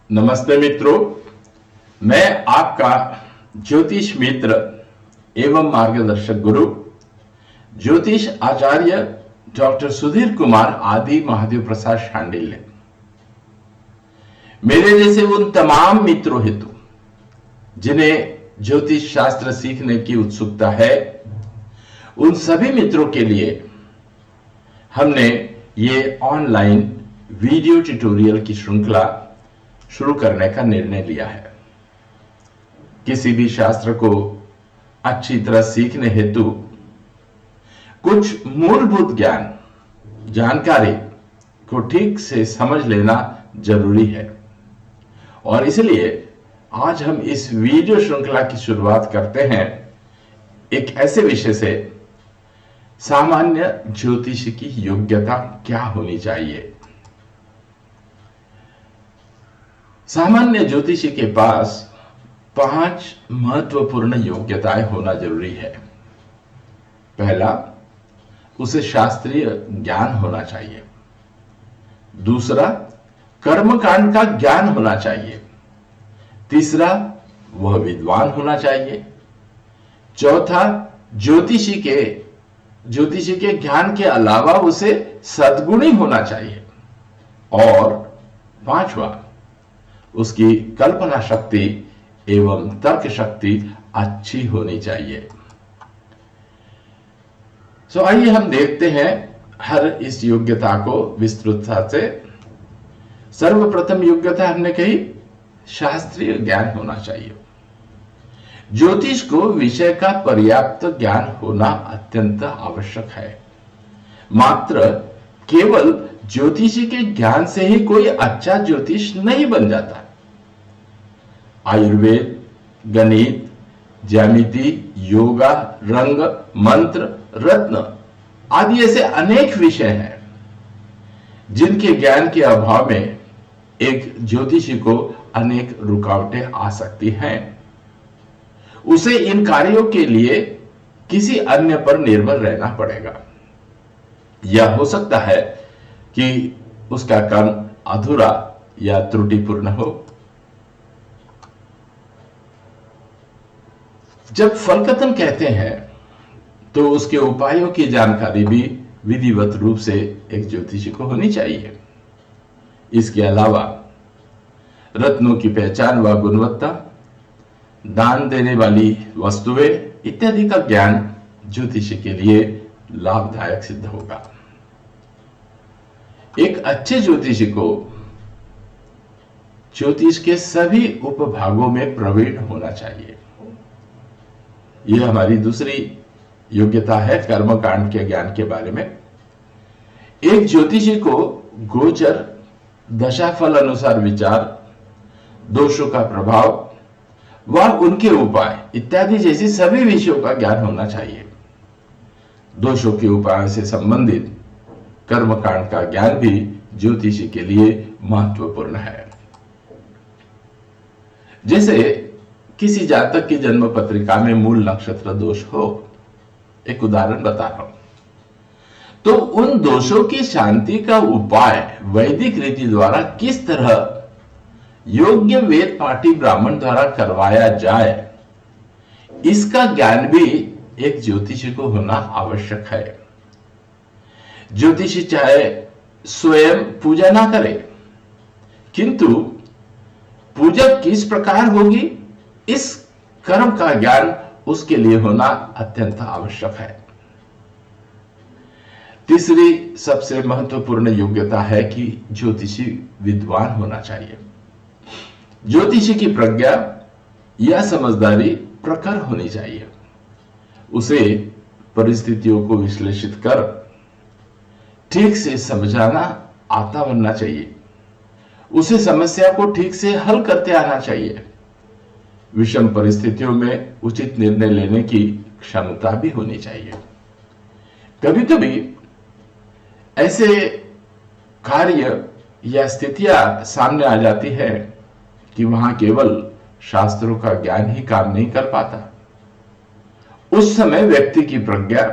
नमस्ते मित्रों, मैं आपका ज्योतिष मित्र एवं मार्गदर्शक गुरु ज्योतिष आचार्य डॉक्टर सुधीर कुमार आदि महादेव प्रसाद शांडिल्य मेरे जैसे उन तमाम मित्रों हेतु जिन्हें ज्योतिष शास्त्र सीखने की उत्सुकता है, उन सभी मित्रों के लिए हमने ये ऑनलाइन वीडियो ट्यूटोरियल की श्रृंखला शुरू करने का निर्णय लिया है। किसी भी शास्त्र को अच्छी तरह सीखने हेतु कुछ मूलभूत जानकारी को ठीक से समझ लेना जरूरी है, और इसलिए आज हम इस वीडियो श्रृंखला की शुरुआत करते हैं एक ऐसे विषय से, सामान्य ज्योतिष की योग्यता क्या होनी चाहिए। सामान्य ज्योतिषी के पास 5 महत्वपूर्ण योग्यताएं होना जरूरी है। पहला, उसे शास्त्रीय ज्ञान होना चाहिए। दूसरा, कर्मकांड का ज्ञान होना चाहिए। तीसरा, वह विद्वान होना चाहिए। चौथा, ज्योतिषी के ज्ञान के अलावा उसे सद्गुणी होना चाहिए। और पांचवा, उसकी कल्पना शक्ति एवं तर्क शक्ति अच्छी होनी चाहिए। आइए हम देखते हैं हर इस योग्यता को विस्तृतता से। सर्वप्रथम योग्यता हमने कही, शास्त्रीय ज्ञान होना चाहिए। ज्योतिष को विषय का पर्याप्त ज्ञान होना अत्यंत आवश्यक है। मात्र केवल ज्योतिषी के ज्ञान से ही कोई अच्छा ज्योतिष नहीं बन जाता। आयुर्वेद, गणित, ज्यामिति, योगा, रंग, मंत्र, रत्न आदि ऐसे अनेक विषय हैं जिनके ज्ञान के अभाव में एक ज्योतिषी को अनेक रुकावटें आ सकती हैं। उसे इन कार्यों के लिए किसी अन्य पर निर्भर रहना पड़ेगा। यह हो सकता है कि उसका कर्म अधूरा या त्रुटिपूर्ण हो। जब फलकथन कहते हैं तो उसके उपायों की जानकारी भी विधिवत रूप से एक ज्योतिषी को होनी चाहिए। इसके अलावा रत्नों की पहचान व गुणवत्ता, दान देने वाली वस्तुएं इत्यादि का ज्ञान ज्योतिषी के लिए लाभदायक सिद्ध होगा। एक अच्छे ज्योतिषी को ज्योतिष के सभी उपभागों में प्रवीण होना चाहिए। यह हमारी दूसरी योग्यता है, कर्मकांड के ज्ञान के बारे में। एक ज्योतिषी को गोचर, दशाफल अनुसार विचार, दोषों का प्रभाव व उनके उपाय इत्यादि जैसी सभी विषयों का ज्ञान होना चाहिए। दोषों के उपायों से संबंधित कर्मकांड का ज्ञान भी ज्योतिषी के लिए महत्वपूर्ण है। जैसे किसी जातक की जन्म पत्रिका में मूल नक्षत्र दोष हो, एक उदाहरण बता रहा हूं, तो उन दोषों की शांति का उपाय वैदिक रीति द्वारा किस तरह योग्य वेद पाठी ब्राह्मण द्वारा करवाया जाए, इसका ज्ञान भी एक ज्योतिषी को होना आवश्यक है। ज्योतिषी चाहे स्वयं पूजा ना करे, किंतु पूजा किस प्रकार होगी, इस कर्म का ज्ञान उसके लिए होना अत्यंत आवश्यक है। तीसरी सबसे महत्वपूर्ण योग्यता है कि ज्योतिषी विद्वान होना चाहिए। ज्योतिषी की प्रज्ञा या समझदारी प्रखर होनी चाहिए। उसे परिस्थितियों को विश्लेषित कर ठीक से समझाना आता बनना चाहिए। उसे समस्या को ठीक से हल करते आना चाहिए। विषम परिस्थितियों में उचित निर्णय लेने की क्षमता भी होनी चाहिए। कभी कभी ऐसे कार्य या स्थितियां सामने आ जाती है कि वहां केवल शास्त्रों का ज्ञान ही काम नहीं कर पाता। उस समय व्यक्ति की प्रज्ञा,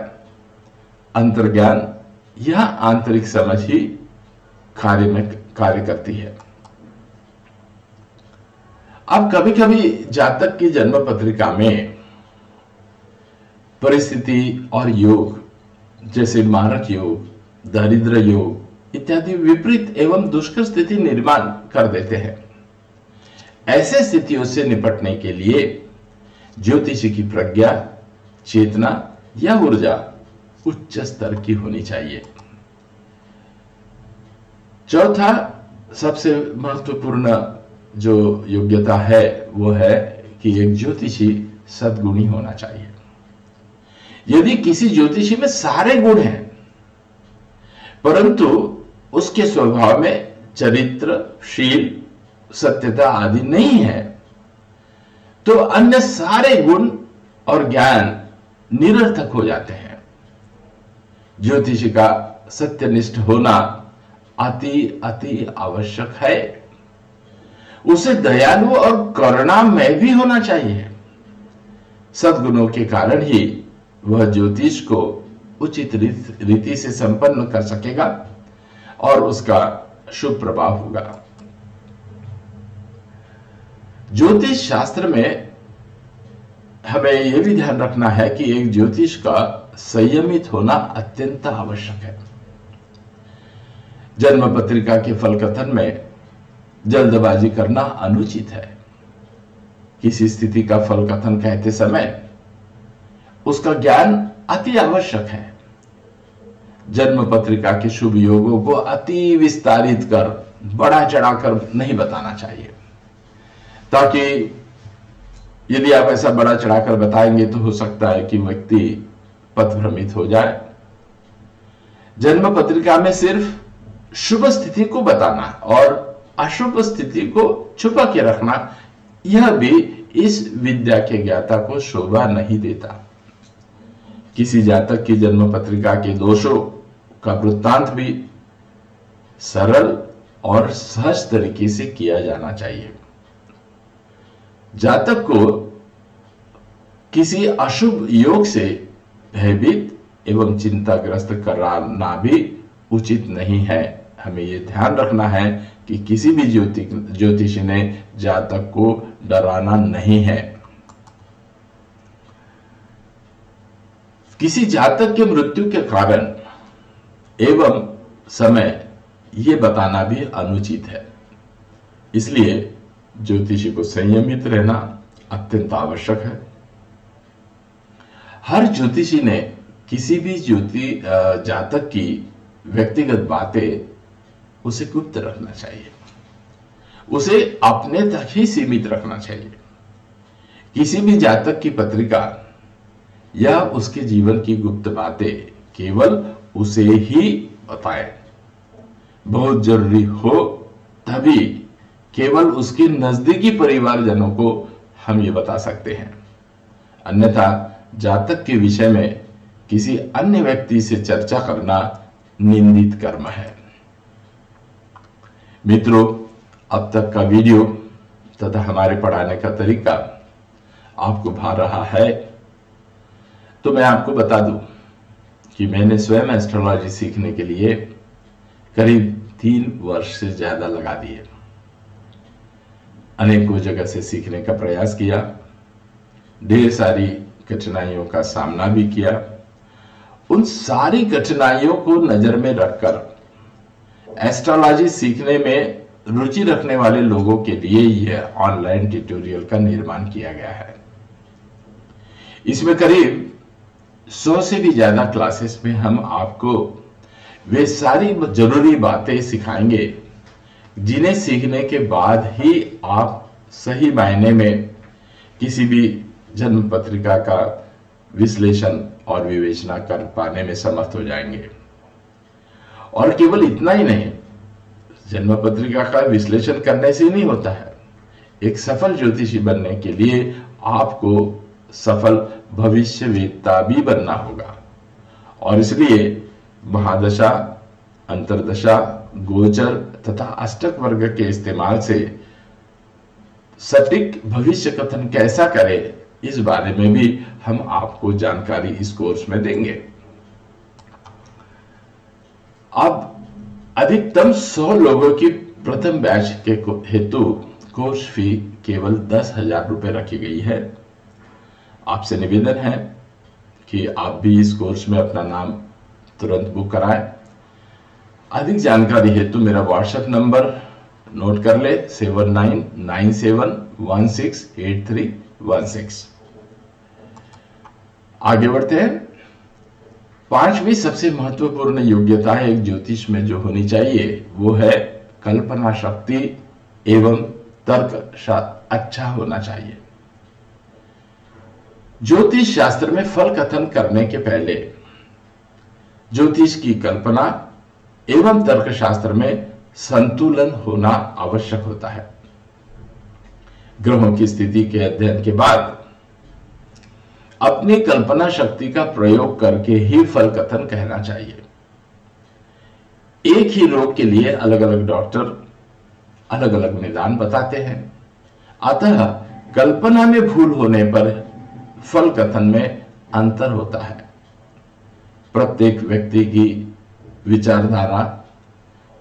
अंतर्ज्ञान या आंतरिक समझ ही कार्य करती है। अब कभी कभी जातक की जन्म पत्रिका में परिस्थिति और योग जैसे मारक योग, दरिद्र योग इत्यादि विपरीत एवं दुष्कर स्थिति निर्माण कर देते हैं। ऐसे स्थितियों से निपटने के लिए ज्योतिषी की प्रज्ञा, चेतना या ऊर्जा उच्च स्तर की होनी चाहिए। चौथा सबसे महत्वपूर्ण जो योग्यता है वो है कि एक ज्योतिषी सद्गुणी होना चाहिए। यदि किसी ज्योतिषी में सारे गुण हैं परंतु उसके स्वभाव में चरित्र, शील, सत्यता आदि नहीं है तो अन्य सारे गुण और ज्ञान निरर्थक हो जाते हैं। ज्योतिषी का सत्यनिष्ठ होना अति अति आवश्यक है। उसे दयालु और करुणामय भी होना चाहिए। सद्गुणों के कारण ही वह ज्योतिष को उचित रीति से संपन्न कर सकेगा और उसका शुभ प्रभाव होगा। ज्योतिष शास्त्र में हमें यह भी ध्यान रखना है कि एक ज्योतिष का संयमित होना अत्यंत आवश्यक है। जन्म पत्रिका के फल कथन में जल्दबाजी करना अनुचित है। किसी स्थिति का फल कथन कहते समय उसका ज्ञान अति आवश्यक है। जन्म पत्रिका के शुभ योगों को अति विस्तारित कर बढ़ा चढ़ाकर नहीं बताना चाहिए, ताकि यदि आप ऐसा बढ़ा चढ़ाकर बताएंगे तो हो सकता है कि व्यक्ति पथभ्रमित हो जाए। जन्म पत्रिका में सिर्फ शुभ स्थिति को बताना और अशुभ स्थिति को छुपा के रखना, यह भी इस विद्या के ज्ञाता को शोभा नहीं देता। किसी जातक की जन्म पत्रिका के दोषों का वृत्तांत भी सरल और सहज तरीके से किया जाना चाहिए। जातक को किसी अशुभ योग से भयभीत एवं चिंताग्रस्त कराना भी उचित नहीं है। हमें यह ध्यान रखना है कि किसी भी ज्योतिषी ने जातक को डराना नहीं है। किसी जातक के मृत्यु के कारण एवं समय यह बताना भी अनुचित है। इसलिए ज्योतिषी को संयमित रहना अत्यंत आवश्यक है। हर ज्योतिषी ने किसी भी जातक की व्यक्तिगत बातें उसे गुप्त रखना चाहिए, उसे अपने तक ही सीमित रखना चाहिए। किसी भी जातक की पत्रिका या उसके जीवन की गुप्त बातें केवल उसे ही बताएं। बहुत जरूरी हो तभी केवल उसके नजदीकी परिवारजनों को हम ये बता सकते हैं, अन्यथा जातक के विषय में किसी अन्य व्यक्ति से चर्चा करना निंदित कर्म है। मित्रों, अब तक का वीडियो तथा हमारे पढ़ाने का तरीका आपको भा रहा है तो मैं आपको बता दूं कि मैंने स्वयं एस्ट्रोलॉजी सीखने के लिए करीब 3 वर्ष से ज्यादा लगा दिए। अनेकों जगह से सीखने का प्रयास किया, ढेर सारी कठिनाइयों का सामना भी किया। उन सारी कठिनाइयों को नजर में रखकर एस्ट्रोलॉजी सीखने में रुचि रखने वाले लोगों के लिए यह ऑनलाइन ट्यूटोरियल का निर्माण किया गया है। इसमें करीब 100 से भी ज्यादा क्लासेस में हम आपको वे सारी जरूरी बातें सिखाएंगे जिन्हें सीखने के बाद ही आप सही मायने में किसी भी जन्म पत्रिका का विश्लेषण और विवेचना कर पाने में समर्थ हो जाएंगे। और केवल इतना ही नहीं, जन्म पत्रिका का विश्लेषण करने से ही नहीं होता है। एक सफल ज्योतिषी बनने के लिए आपको सफल भविष्यवेत्ता भी बनना होगा और इसलिए महादशा, अंतर्दशा, गोचर तथा अष्टक वर्ग के इस्तेमाल से सटीक भविष्य कथन कैसा करें, इस बारे में भी हम आपको जानकारी इस कोर्स में देंगे। अब अधिकतम 100 लोगों की प्रथम बैच के हेतु कोर्स फी केवल 10,000 रुपए रखी गई है। आपसे निवेदन है कि आप भी इस कोर्स में अपना नाम तुरंत बुक कराएं। अधिक जानकारी हेतु मेरा व्हाट्सएप नंबर नोट कर ले 7997168316। आगे बढ़ते हैं। पांचवी सबसे महत्वपूर्ण योग्यता एक ज्योतिष में जो होनी चाहिए वो है कल्पना शक्ति एवं तर्क अच्छा होना चाहिए। ज्योतिष शास्त्र में फल कथन करने के पहले ज्योतिष की कल्पना एवं तर्क शास्त्र में संतुलन होना आवश्यक होता है। ग्रहों की स्थिति के अध्ययन के बाद अपनी कल्पना शक्ति का प्रयोग करके ही फल कथन कहना चाहिए। एक ही रोग के लिए अलग अलग डॉक्टर अलग अलग निदान बताते हैं, अतः कल्पना में भूल होने पर फल कथन में अंतर होता है। प्रत्येक व्यक्ति की विचारधारा,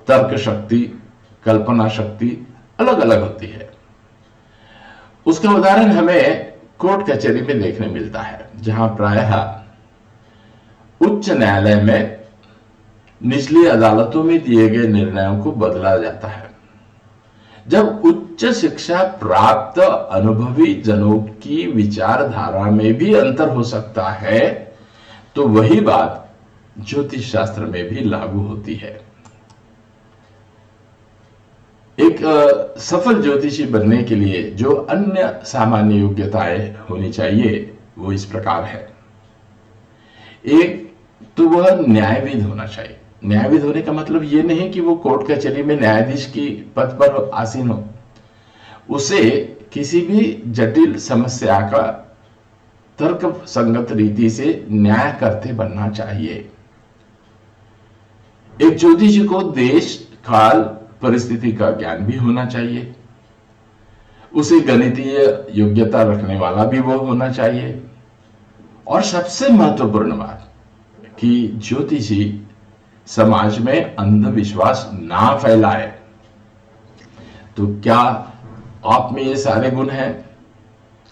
तर्क शक्ति, कल्पना शक्ति अलग अलग होती है। उसका उदाहरण हमें कोर्ट कचहरी में देखने मिलता है, जहां प्रायः उच्च न्यायालय में निचली अदालतों में दिए गए निर्णयों को बदला जाता है। जब उच्च शिक्षा प्राप्त अनुभवी जनों की विचारधारा में भी अंतर हो सकता है, तो वही बात ज्योतिष शास्त्र में भी लागू होती है। एक सफल ज्योतिषी बनने के लिए जो अन्य सामान्य योग्यताएं होनी चाहिए वो इस प्रकार है। एक तो वह न्यायविद होना चाहिए। न्यायविद होने का मतलब यह नहीं कि वो कोर्ट कचहरी में न्यायाधीश की पद पर आसीन हो। उसे किसी भी जटिल समस्या का तर्क संगत रीति से न्याय करते बनना चाहिए। एक ज्योतिषी को देश काल परिस्थिति का ज्ञान भी होना चाहिए। उसे गणितीय योग्यता रखने वाला भी वो होना चाहिए। और सबसे महत्वपूर्ण बात कि ज्योतिषी समाज में अंधविश्वास ना फैलाए। तो क्या आप में ये सारे गुण हैं,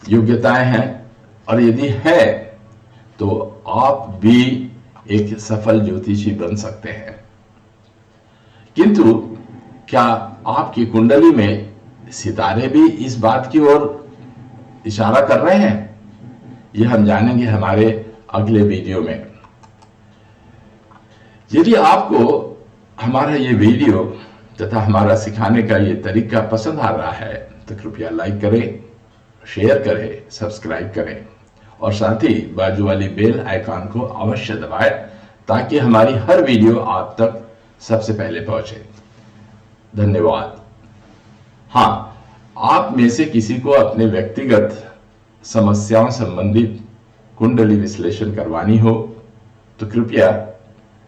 योग्यताएं हैं? और यदि है तो आप भी एक सफल ज्योतिषी बन सकते हैं। किंतु क्या आपकी कुंडली में सितारे भी इस बात की ओर इशारा कर रहे हैं? यह हम जानेंगे हमारे अगले वीडियो में। यदि आपको हमारा ये वीडियो तथा हमारा सिखाने का ये तरीका पसंद आ रहा है तो कृपया लाइक करें, शेयर करें, सब्सक्राइब करें और साथ ही बाजू वाली बेल आइकॉन को अवश्य दबाएं ताकि हमारी हर वीडियो आप तक सबसे पहले पहुंचे। धन्यवाद। हाँ, आप में से किसी को अपने व्यक्तिगत समस्याओं संबंधित कुंडली विश्लेषण करवानी हो तो कृपया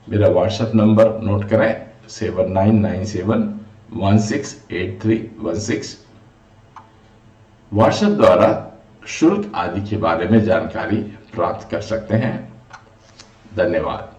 मेरा व्हाट्सएप नंबर नोट करें 7997168316। व्हाट्सएप द्वारा शुल्क आदि के बारे में जानकारी प्राप्त कर सकते हैं। धन्यवाद।